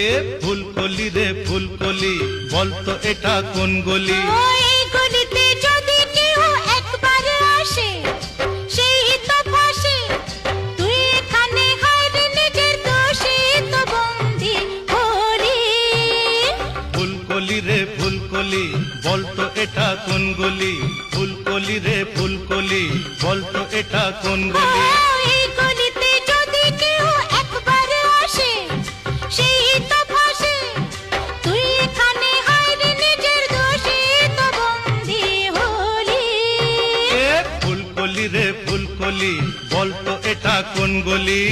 এ ফুলকলি রে ফুলকলি, বলতো এটা কোন গলি? এই গলিতে যদি কেউ একবার আসে, সেই তো ফাঁসে। তুই এখানে হায়রে নিজের দোষে তো বন্দি হলি। ফুলকলি রে ফুলকলি, বলতো এটা কোন গলি? ফুলকলি রে ফুলকলি, বলতো এটা কোন গলি? এই গলিতে যদি কেউ একবার আসে, সেই তো ফাঁসে। তুই এখানে হায়রে নিজের দোষে তো বন্দি হলি। এ ফুলকলি রে ফুলকলি, বলতো এটা কোন গলি?